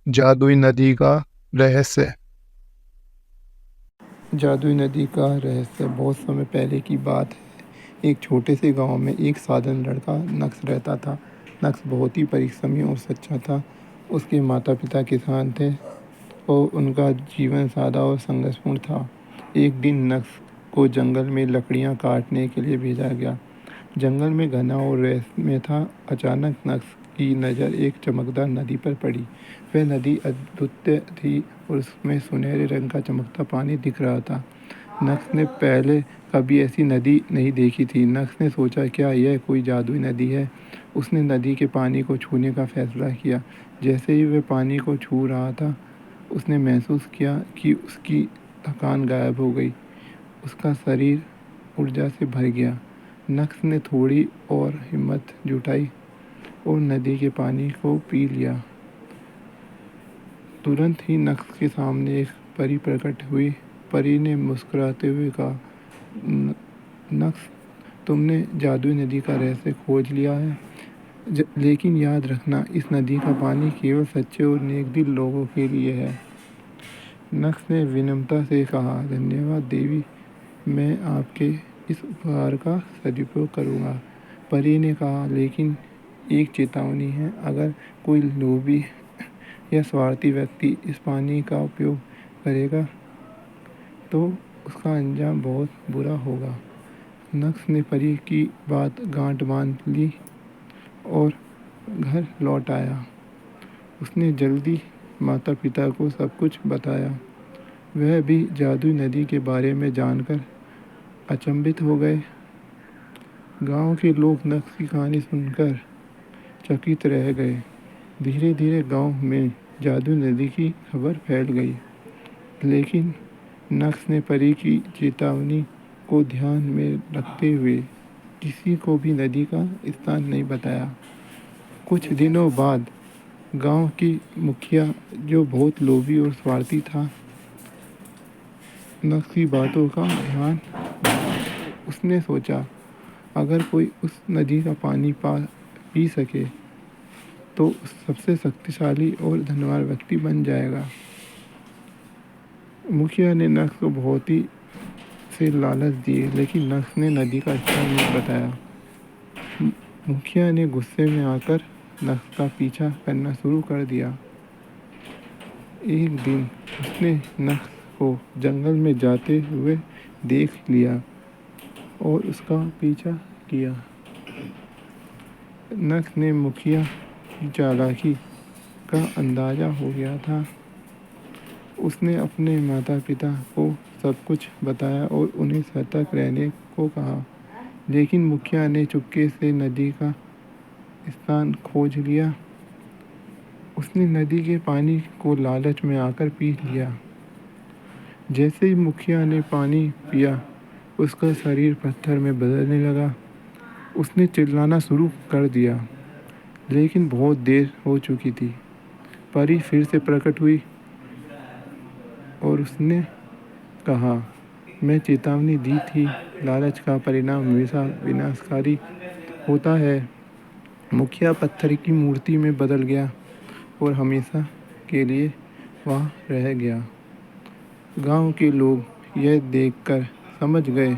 जादुई नदी का रहस्य। जादुई नदी का रहस्य बहुत समय पहले की बात है। एक छोटे से गांव में एक साधारण लड़का नक्श रहता था। नक्श बहुत ही परिश्रमी और सच्चा था। उसके माता पिता किसान थे और उनका जीवन सादा और संघर्षपूर्ण था। एक दिन नक्श को जंगल में लकड़ियां काटने के लिए भेजा गया। जंगल में घना और रहस्यमय था। अचानक नक्श की नज़र एक चमकदार नदी पर पड़ी। वह नदी अद्भुत थी और उसमें सुनहरे रंग का चमकता पानी दिख रहा था। नक्श ने पहले कभी ऐसी नदी नहीं देखी थी। नक्श ने सोचा, क्या यह कोई जादुई नदी है। उसने नदी के पानी को छूने का फैसला किया। जैसे ही वह पानी को छू रहा था, उसने महसूस किया कि उसकी थकान गायब हो गई। उसका शरीर ऊर्जा से भर गया। नक्श ने थोड़ी और हिम्मत जुटाई और नदी के पानी को पी लिया। तुरंत ही नक्श के सामने एक परी प्रकट हुई। परी ने मुस्कुराते हुए कहा, नक्श, तुमने जादुई नदी का रहस्य खोज लिया है, लेकिन याद रखना, इस नदी का पानी केवल सच्चे और नेकदिल लोगों के लिए है। नक्श ने विनम्रता से कहा, धन्यवाद देवी, मैं आपके इस उपहार का सदुपयोग करूँगा। परी ने कहा, लेकिन एक चेतावनी है, अगर कोई लोभी या स्वार्थी व्यक्ति इस पानी का उपयोग करेगा तो उसका अंजाम बहुत बुरा होगा। नक्श ने परी की बात गांठ बांध ली और घर लौट आया। उसने जल्दी माता पिता को सब कुछ बताया। वह भी जादुई नदी के बारे में जानकर अचंभित हो गए। गांव के लोग नक्श की कहानी सुनकर चकित रह गए। धीरे धीरे गांव में जादुई नदी की खबर फैल गई, लेकिन नक्श ने परी की चेतावनी को ध्यान में रखते हुए किसी को भी नदी का स्थान नहीं बताया। कुछ दिनों बाद गांव की मुखिया, जो बहुत लोभी और स्वार्थी था, नक्श की बातों का ध्यान, उसने सोचा, अगर कोई उस नदी का पानी पी सके तो सबसे शक्तिशाली और धनवान व्यक्ति बन जाएगा। मुखिया ने नक्श को बहुत ही से लालच दिए, लेकिन नक्श ने नदी का स्थान नहीं बताया। मुखिया ने गुस्से में आकर नक्श का पीछा करना शुरू कर दिया। एक दिन उसने नक्श को जंगल में जाते हुए देख लिया और उसका पीछा किया। नक्श ने मुखिया की चालाकी का अंदाज़ा हो गया था। उसने अपने माता पिता को सब कुछ बताया और उन्हें सतर्क रहने को कहा, लेकिन मुखिया ने चुपके से नदी का स्थान खोज लिया। उसने नदी के पानी को लालच में आकर पी लिया। जैसे ही मुखिया ने पानी पिया, उसका शरीर पत्थर में बदलने लगा। उसने चिल्लाना शुरू कर दिया, लेकिन बहुत देर हो चुकी थी। परी फिर से प्रकट हुई और उसने कहा, मैं चेतावनी दी थी, लालच का परिणाम हमेशा विनाशकारी होता है। मुखिया पत्थर की मूर्ति में बदल गया और हमेशा के लिए वहाँ रह गया। गांव के लोग यह देखकर समझ गए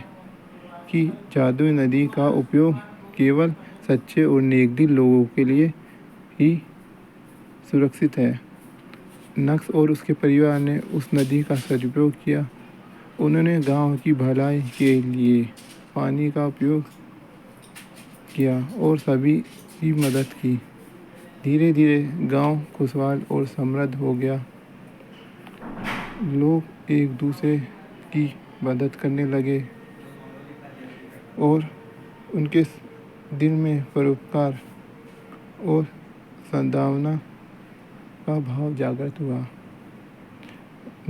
कि जादुई नदी का उपयोग केवल सच्चे और नेकदिल लोगों के लिए ही सुरक्षित है। नक्श और उसके परिवार ने उस नदी का सदुपयोग किया। उन्होंने गांव की भलाई के लिए पानी का उपयोग किया और सभी की मदद की। धीरे धीरे गांव खुशहाल और समृद्ध हो गया। लोग एक दूसरे की मदद करने लगे और उनके दिल में परोपकार और सद्भावना का भाव जागृत हुआ।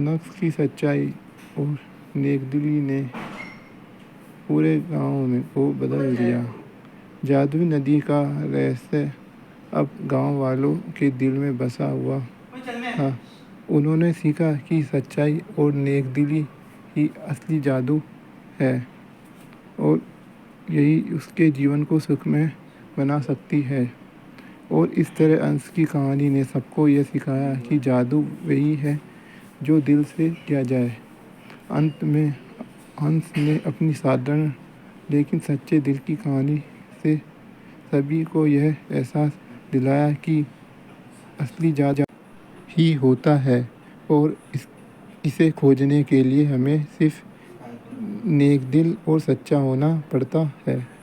नक्श की सच्चाई और नेकदिली ने पूरे गांव में को बदल दिया। जादुई नदी का रहस्य अब गांव वालों के दिल में बसा हुआ था। उन्होंने सीखा कि सच्चाई और नेकदिली ही असली जादू है और यही उसके जीवन को सुखमय बना सकती है। और इस तरह अंश की कहानी ने सबको यह सिखाया कि जादू वही है जो दिल से किया जाए। अंत में अंश ने अपनी साधारण लेकिन सच्चे दिल की कहानी से सभी को यह एहसास दिलाया कि असली जादू ही होता है और इसे खोजने के लिए हमें सिर्फ नेक दिल और सच्चा होना पड़ता है।